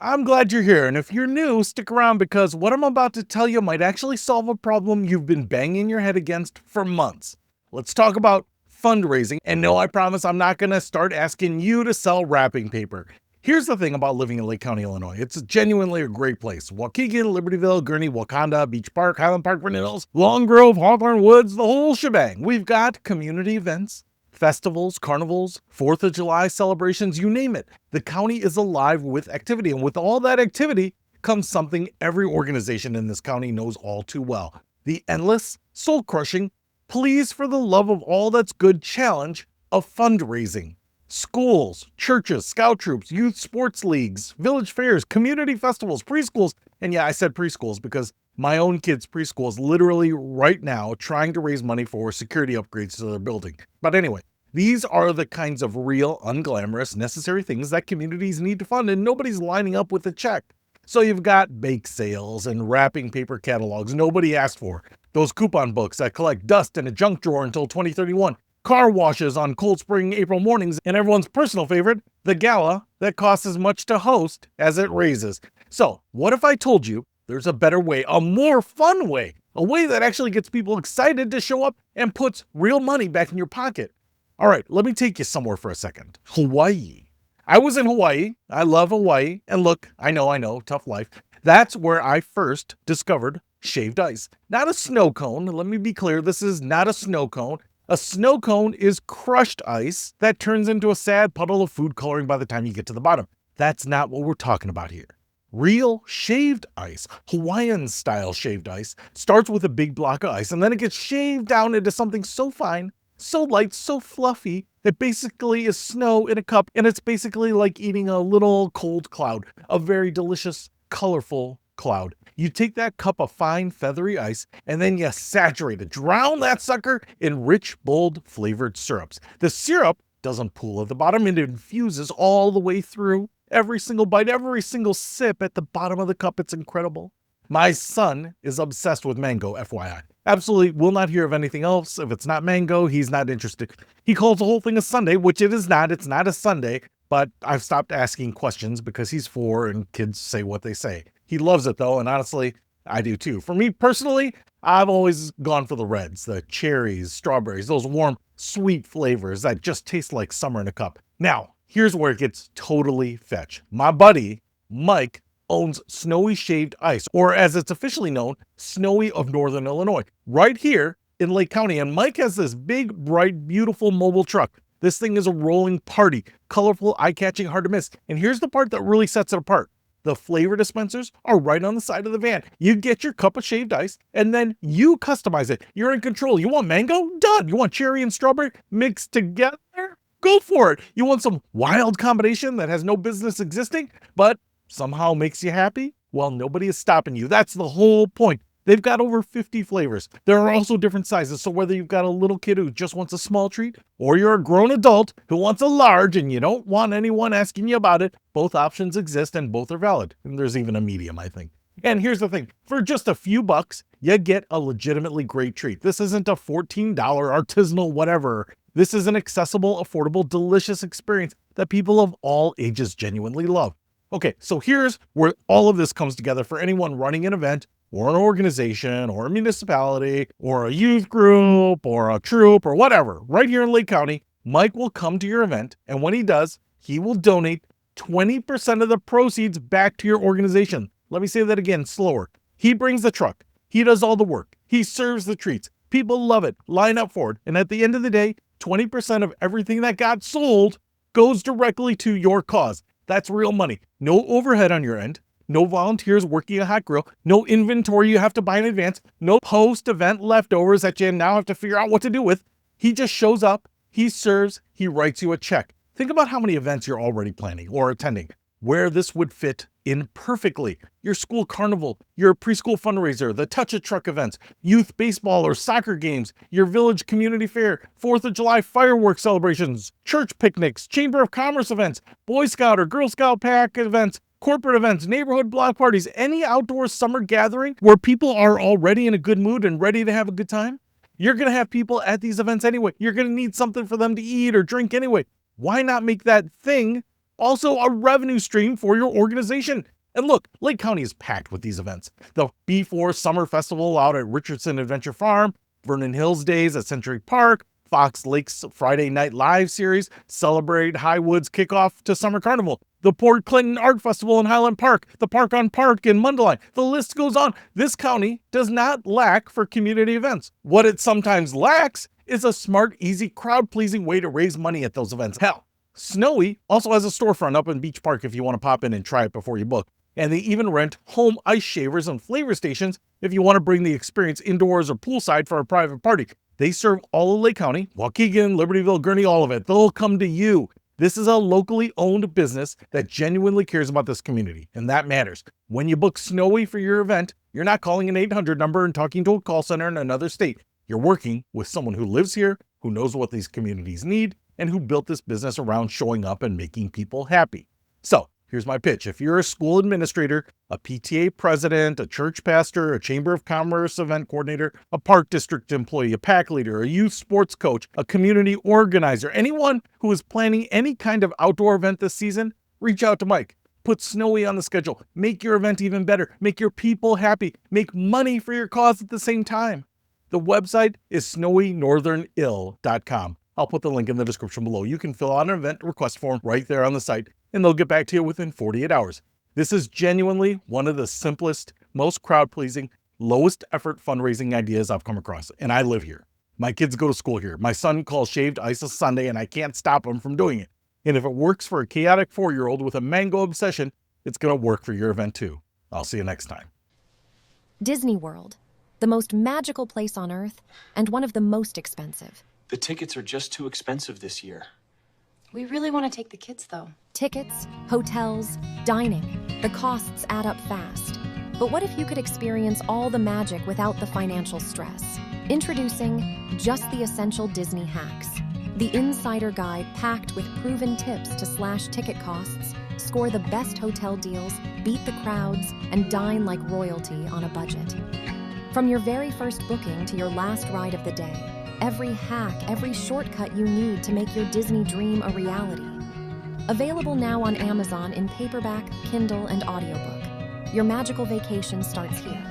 I'm glad you're here, and if you're new, stick around because what I'm about to tell you might actually solve a problem you've been banging your head against for months. Let's talk about fundraising, and no, I promise I'm not gonna start asking you to sell wrapping paper. Here's the thing about living in Lake County, Illinois. It's genuinely a great place. Waukegan, Libertyville, Gurnee, Waukegan, Beach Park, Highland Park, Vernon Hills, Long Grove, Hawthorne Woods, the whole shebang. We've got community events, festivals, carnivals, 4th of July celebrations, you name it. The county is alive with activity, and with all that activity comes something every organization in this county knows all too well. The endless, soul-crushing, please for the love of all that's good challenge of fundraising. Schools, churches, scout troops, youth sports leagues, village fairs, community festivals, preschools, and yeah, I said preschools because my own kid's preschool is literally right now trying to raise money for security upgrades to their building. But anyway, these are the kinds of real, unglamorous, necessary things that communities need to fund, and nobody's lining up with a check. So you've got bake sales and wrapping paper catalogs nobody asked for, those coupon books that collect dust in a junk drawer until 2031, car washes on cold spring April mornings, and everyone's personal favorite, the gala that costs as much to host as it raises. So what if I told you there's a better way, a more fun way, a way that actually gets people excited to show up and puts real money back in your pocket? All right, let me take you somewhere for a second. Hawaii. I was in Hawaii. I love Hawaii. And look, I know, tough life. That's where I first discovered shaved ice. Not a snow cone. Let me be clear. This is not a snow cone. A snow cone is crushed ice that turns into a sad puddle of food coloring by the time you get to the bottom. That's not what we're talking about here. Real shaved ice, Hawaiian style shaved ice, starts with a big block of ice and then it gets shaved down into something so fine, so light, so fluffy, that basically is snow in a cup, and it's basically like eating a little cold cloud, a very delicious, colorful cloud. You take that cup of fine, feathery ice, and then you saturate it, drown that sucker in rich, bold, flavored syrups. The syrup doesn't pool at the bottom, it infuses all the way through. Every single bite, every single sip at the bottom of the cup, it's incredible. My son is obsessed with mango, FYI. Absolutely will not hear of anything else. If it's not mango, he's not interested. He calls the whole thing a sundae, which it is not. It's not a sundae, but I've stopped asking questions because he's 4 and kids say what they say. He loves it though, and honestly, I do too. For me personally, I've always gone for the reds, the cherries, strawberries, those warm, sweet flavors that just taste like summer in a cup. Now, here's where it gets totally fetch. My buddy, Mike, owns Snowie Shaved Ice, or as it's officially known, Snowie of Northern Illinois, right here in Lake County. And Mike has this big, bright, beautiful mobile truck. This thing is a rolling party, colorful, eye-catching, hard to miss. And here's the part that really sets it apart. The flavor dispensers are right on the side of the van. You get your cup of shaved ice, and then you customize it. You're in control. You want mango? Done. You want cherry and strawberry mixed together? Go for it. You want some wild combination that has no business existing, but somehow makes you happy? Well, nobody is stopping you. That's the whole point. They've got over 50 flavors. There are also different sizes, so whether you've got a little kid who just wants a small treat, or you're a grown adult who wants a large and you don't want anyone asking you about it, both options exist and both are valid. And there's even a medium, I think. And here's the thing, for just a few bucks, you get a legitimately great treat. This isn't a $14 artisanal whatever. This is an accessible, affordable, delicious experience that people of all ages genuinely love. Okay, so here's where all of this comes together for anyone running an event or an organization or a municipality or a youth group or a troop or whatever. Right here in Lake County, Mike will come to your event, and when he does, he will donate 20% of the proceeds back to your organization. Let me say that again, slower. He brings the truck. He does all the work. He serves the treats. People love it, line up for it. And at the end of the day, 20% of everything that got sold goes directly to your cause. That's real money. No overhead on your end. No volunteers working a hot grill. No inventory you have to buy in advance. No post-event leftovers that you now have to figure out what to do with. He just shows up, he serves, he writes you a check. Think about how many events you're already planning or attending, where this would fit in perfectly. Your school carnival, your preschool fundraiser, the Touch a Truck events, youth baseball or soccer games, your village community fair, 4th of July fireworks celebrations, church picnics, Chamber of Commerce events, Boy Scout or Girl Scout pack events, corporate events, neighborhood block parties, any outdoor summer gathering where people are already in a good mood and ready to have a good time. You're going to have people at these events anyway. You're going to need something for them to eat or drink anyway. Why not make that thing Also a revenue stream for your organization. And look, Lake County is packed with these events. The B4 Summer Festival out at Richardson Adventure Farm, Vernon Hills Days at Century Park, Fox Lake's Friday Night Live series, Celebrate Highwood's kickoff to Summer Carnival, the Port Clinton Art Festival in Highland Park, the Park on Park in Mundelein. The list goes on. This county does not lack for community events. What it sometimes lacks is a smart, easy, crowd-pleasing way to raise money at those events. Hell, Snowie also has a storefront up in Beach Park if you want to pop in and try it before you book. And they even rent home ice shavers and flavor stations if you want to bring the experience indoors or poolside for a private party. They serve all of Lake County, Waukegan, Libertyville, Gurnee, all of it. They'll come to you. This is a locally owned business that genuinely cares about this community, and that matters. When you book Snowie for your event, you're not calling an 800 number and talking to a call center in another state. You're working with someone who lives here, who knows what these communities need, and who built this business around showing up and making people happy. So, here's my pitch. If you're a school administrator, a PTA president, a church pastor, a Chamber of Commerce event coordinator, a park district employee, a pack leader, a youth sports coach, a community organizer, anyone who is planning any kind of outdoor event this season, reach out to Mike. Put Snowie on the schedule. Make your event even better. Make your people happy. Make money for your cause at the same time. The website is snowienorthernill.com. I'll put the link in the description below. You can fill out an event request form right there on the site, and they'll get back to you within 48 hours. This is genuinely one of the simplest, most crowd-pleasing, lowest effort fundraising ideas I've come across, and I live here. My kids go to school here. My son calls shaved ice a Sunday, and I can't stop him from doing it. And if it works for a chaotic 4-year-old with a mango obsession, it's going to work for your event too. I'll see you next time. Disney World, the most magical place on Earth, and one of the most expensive. The tickets are just too expensive this year. We really want to take the kids, though. Tickets, hotels, dining. The costs add up fast. But what if you could experience all the magic without the financial stress? Introducing Just the Essential Disney Hacks, the insider guide packed with proven tips to slash ticket costs, score the best hotel deals, beat the crowds, and dine like royalty on a budget. From your very first booking to your last ride of the day, every hack, every shortcut you need to make your Disney dream a reality. Available now on Amazon in paperback, Kindle, and audiobook. Your magical vacation starts here.